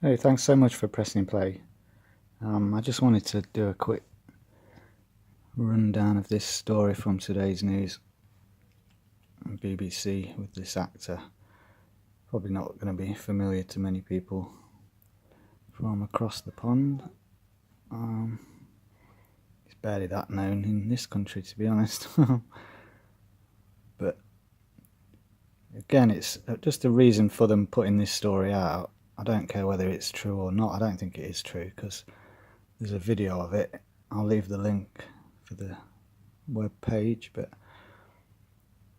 Hey, thanks so much for pressing play. I just wanted to do a quick rundown of this story from today's news on BBC with this actor. Probably not going to be familiar to many people from across the pond. He's barely that known in this country, to be honest. But again, it's just a reason for them putting this story out. I don't care whether it's true or not. I don't think it is true because there's a video of it. I'll leave the link for the web page, but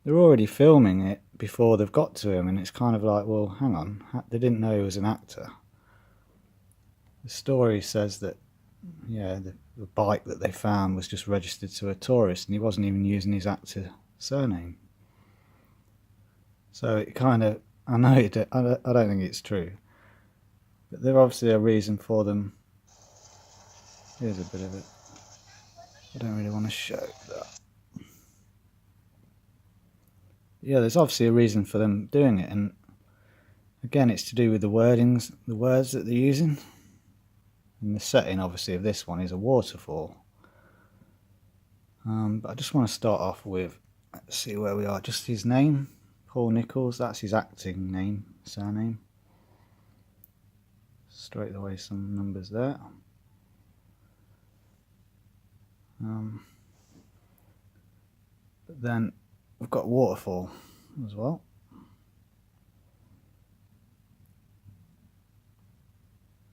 they're already filming it before they've got to him, and it's kind of like, well, hang on, they didn't know he was an actor. The story says that, yeah, the bike that they found was just registered to a tourist, and he wasn't even using his actor surname. So it kind of, I know I don't think it's true, but there's obviously a reason for them. Here's a bit of it. I don't really want to show that. Yeah, there's obviously a reason for them doing it, and again, it's to do with the wordings, the words that they're using. And the setting, obviously, of this one is a waterfall. But I just want to start off with, let's see where we are, just his name, Paul Nichols, that's his acting name, surname. Straight away some numbers there. But then we've got Waterfall as well.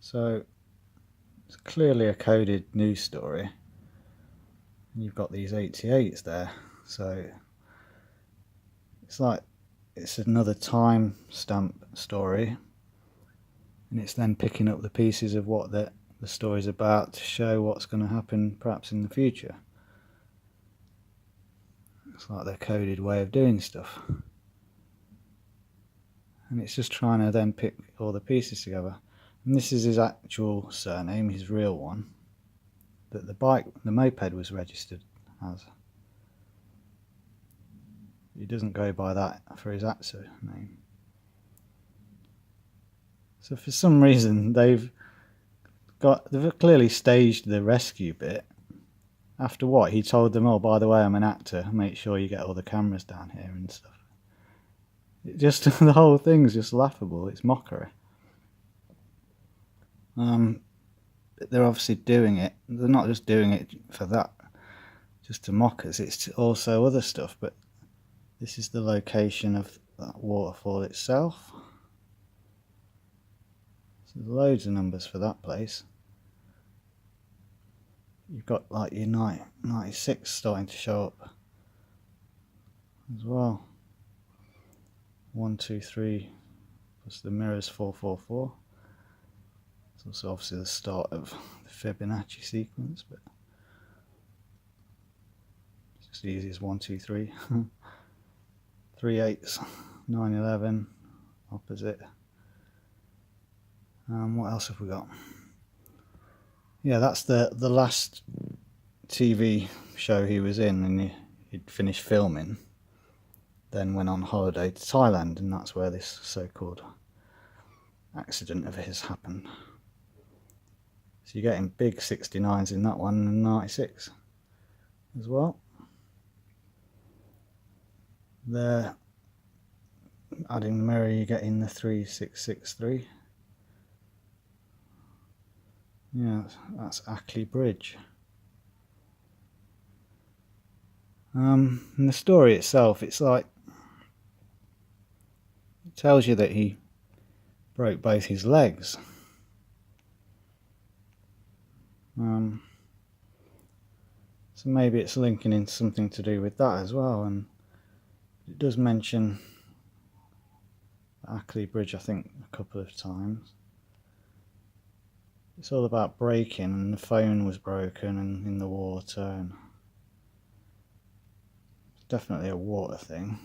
So it's clearly a coded news story. And you've got these 88s there. So it's like it's another time stamp story. And it's then picking up the pieces of what the story's about to show what's going to happen perhaps in the future. It's like their coded way of doing stuff. And it's just trying to then pick all the pieces together. And this is his actual surname, his real one, that the moped was registered as. He doesn't go by that for his actor name. So for some reason they've clearly staged the rescue bit. After what he told them, oh, by the way, I'm an actor, make sure you get all the cameras down here and stuff. It just the whole thing's just laughable. It's mockery. They're obviously doing it. They're not just doing it for that, just to mock us. It's also other stuff. But this is the location of that waterfall itself. So there's loads of numbers for that place. You've got like your 96 starting to show up as well. 1, 2, 3 plus the mirrors 444. It's also obviously the start of the Fibonacci sequence, but it's just easy as 1, 2, 3. 3 8s, 9, 11, opposite. What else have we got? Yeah, that's the last TV show he was in, and he'd finished filming, then went on holiday to Thailand, and that's where this so-called accident of his happened. So you're getting big 69s in that one, and 96 as well. There, adding the mirror, you're getting the 3663. Yeah, that's Ackley Bridge. And the story itself, it's like, it tells you that he broke both his legs. So maybe it's linking in something to do with that as well, and it does mention Ackley Bridge, I think, a couple of times. It's all about breaking, and the phone was broken and in the water, and it's definitely a water thing.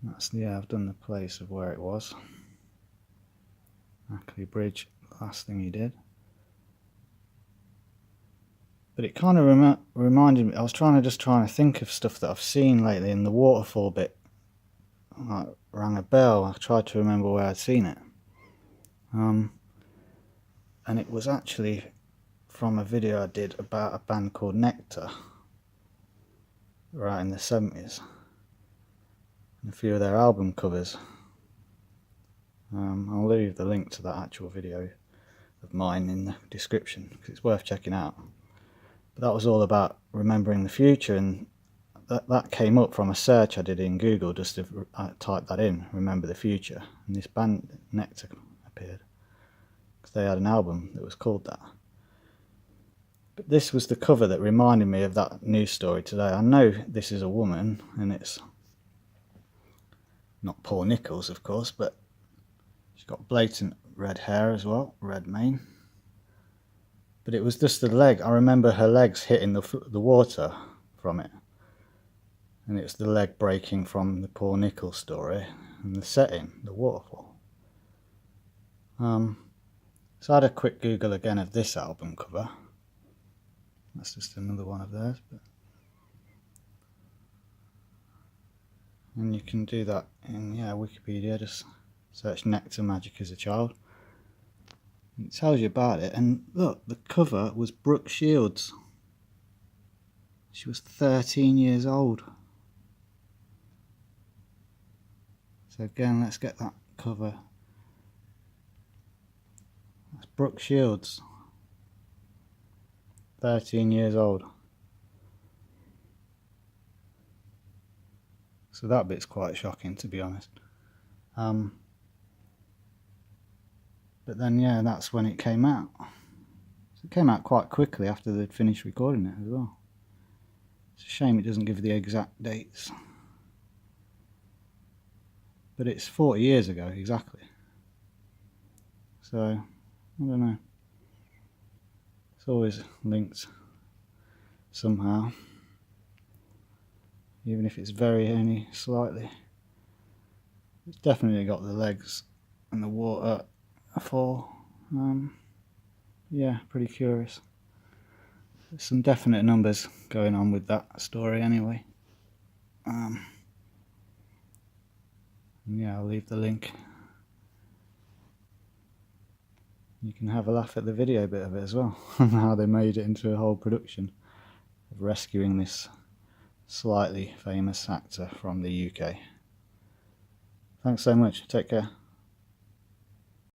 That's, yeah, I've done the place of where it was. Ackley Bridge, last thing he did. But it kind of reminded me, I was trying to think of stuff that I've seen lately, and the waterfall bit like, rang a bell. I tried to remember where I'd seen it. And it was actually from a video I did about a band called Nectar, right in the 70s, and a few of their album covers. I'll leave the link to that actual video of mine in the description because it's worth checking out. But that was all about remembering the future, and that came up from a search I did in Google. Just to type that in, remember the future, and this band Nectar appeared because they had an album that was called that. But this was the cover that reminded me of that news story today. I know this is a woman, and it's not Paul Nichols, of course, but she's got blatant red hair as well, red mane. But it was just the leg. I remember her legs hitting the water from it, and it's the leg breaking from the Paul Nichols story, and the setting, the waterfall. So I had a quick Google again of this album cover. That's just another one of theirs. And you can do that in Wikipedia. Just search Nectar Magic as a Child. It tells you about it. And look, the cover was Brooke Shields. She was 13 years old. So again, let's get that cover. That's Brooke Shields. 13 years old. So that bit's quite shocking, to be honest. But then, yeah, that's when it came out. So it came out quite quickly after they'd finished recording it as well. It's a shame it doesn't give the exact dates. But it's 40 years ago, exactly. So, I don't know. It's always linked somehow. Even if it's only slightly. It's definitely got the legs and the waterfall. Yeah, pretty curious. There's some definite numbers going on with that story anyway. Yeah, I'll leave the link. You can have a laugh at the video bit of it as well, and how they made it into a whole production of rescuing this slightly famous actor from the UK. Thanks so much. Take care.